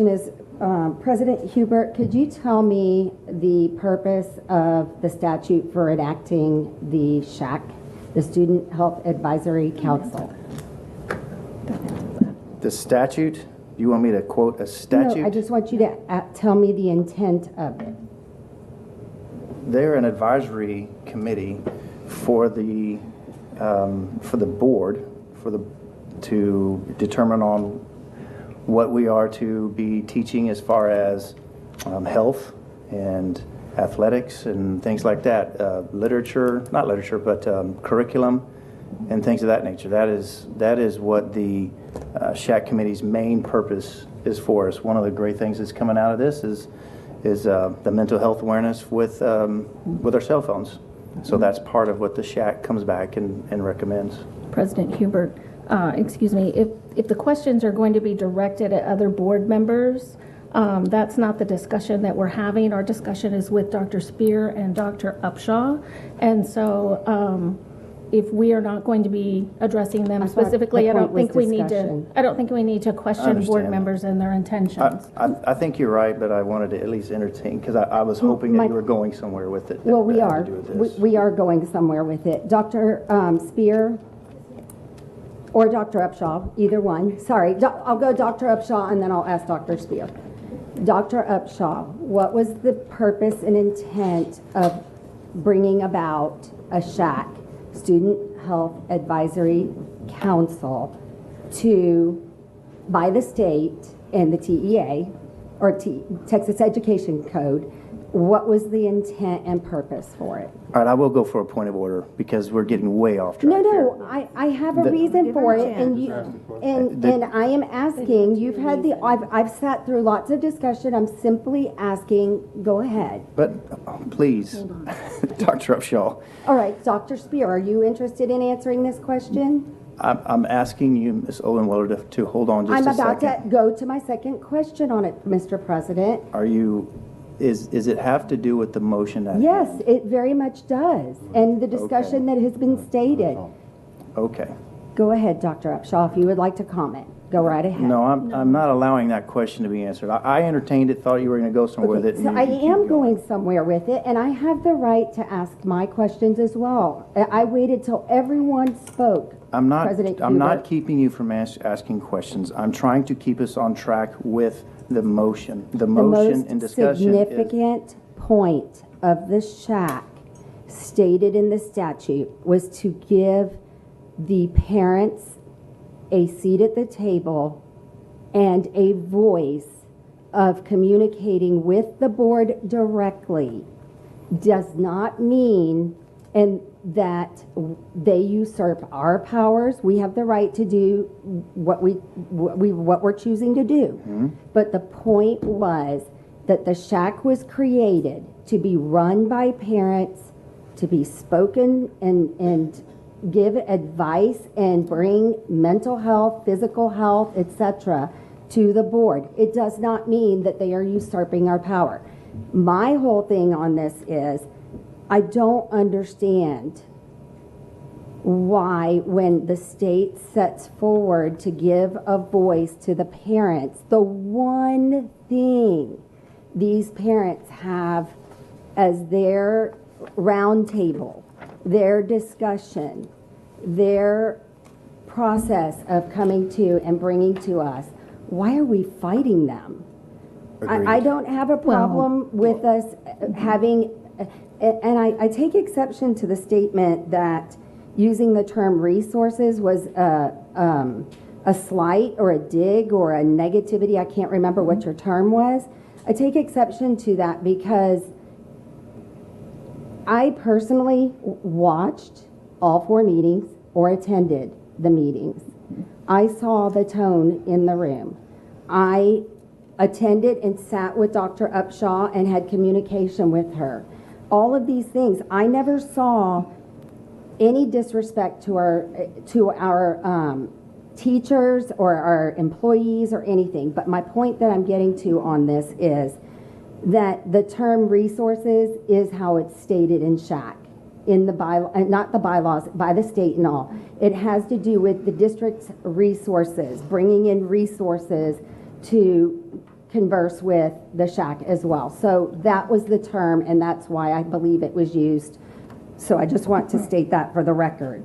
Is President Hubert, could you tell me the purpose of the statute for enacting the SHAC, the Student Health Advisory Council? The statute? Do you want me to quote a statute? No, I just want you to tell me the intent of it. They're an advisory committee for the board to determine on what we are to be teaching as far as health and athletics and things like that, not literature, but curriculum and things of that nature. That is what the SHAC committee's main purpose is for us. One of the great things that's coming out of this is the mental health awareness with our cell phones. So that's part of what the SHAC comes back and recommends. President Hubert, excuse me, if the questions are going to be directed at other board members, that's not the discussion that we're having. Our discussion is with Dr. Spear and Dr. Upshaw. And so if we are not going to be addressing them specifically, I don't think we need to question board members and their intentions. I think you're right, but I wanted to at least entertain, because I was hoping that you were going somewhere with it. Well, we are. We are going somewhere with it. Dr. Spear or Dr. Upshaw, either one. Sorry, I'll go Dr. Upshaw and then I'll ask Dr. Spear. Dr. Upshaw, what was the purpose and intent of bringing about a SHAC, Student Health Advisory Council, by the state and the TEA, or Texas Education Code? What was the intent and purpose for it? All right, I will go for a point of order because we're getting way off track. No, I have a reason for it, and I am asking. You've had I've sat through lots of discussion. I'm simply asking. Go ahead. But please, Dr. Upshaw. All right, Dr. Spear, are you interested in answering this question? I'm asking you, Ms. Odenweller, to hold on just a second. I'm about to go to my second question on it, Mr. President. Is it have to do with the motion at Yes, hand? it very much does, and the discussion that has been stated. Okay. Go ahead, Dr. Upshaw, if you would like to comment. Go right ahead. No, I'm not allowing that question to be answered. I entertained it, thought you were going to go somewhere with it. So I am going somewhere with it, and I have the right to ask my questions as well. I waited till everyone spoke. I'm not keeping you from asking questions. I'm trying to keep us on track with the motion. The motion and discussion. The most significant point of the SHAC stated in the statute was to give the parents a seat at the table and a voice of communicating with the board directly. Does not mean that they usurp our powers. We have the right to do what we're choosing to do. Mm-hmm. But the point was that the SHAC was created to be run by parents, to be spoken and give advice and bring mental health, physical health, etc. to the board. It does not mean that they are usurping our power. My whole thing on this is I don't understand why, when the state sets forward to give a voice to the parents, the one thing these parents have as their roundtable, their discussion, their process of coming to and bringing to us, why are we fighting them? I don't have a problem with us having, and I take exception to the statement that using the term resources was a slight or a dig or a negativity. I can't remember what your term was. I take exception to that because I personally watched all 4 meetings or attended the meetings. I saw the tone in the room. I attended and sat with Dr. Upshaw and had communication with her. All of these things, I never saw any disrespect to our teachers or our employees or anything. But my point that I'm getting to on this is that the term resources is how it's stated in SHAC, in the bylaw, not the bylaws, by the state and all. It has to do with the district's resources, bringing in resources to converse with the SHAC as well. So that was the term, and that's why I believe it was used. So I just want to state that for the record.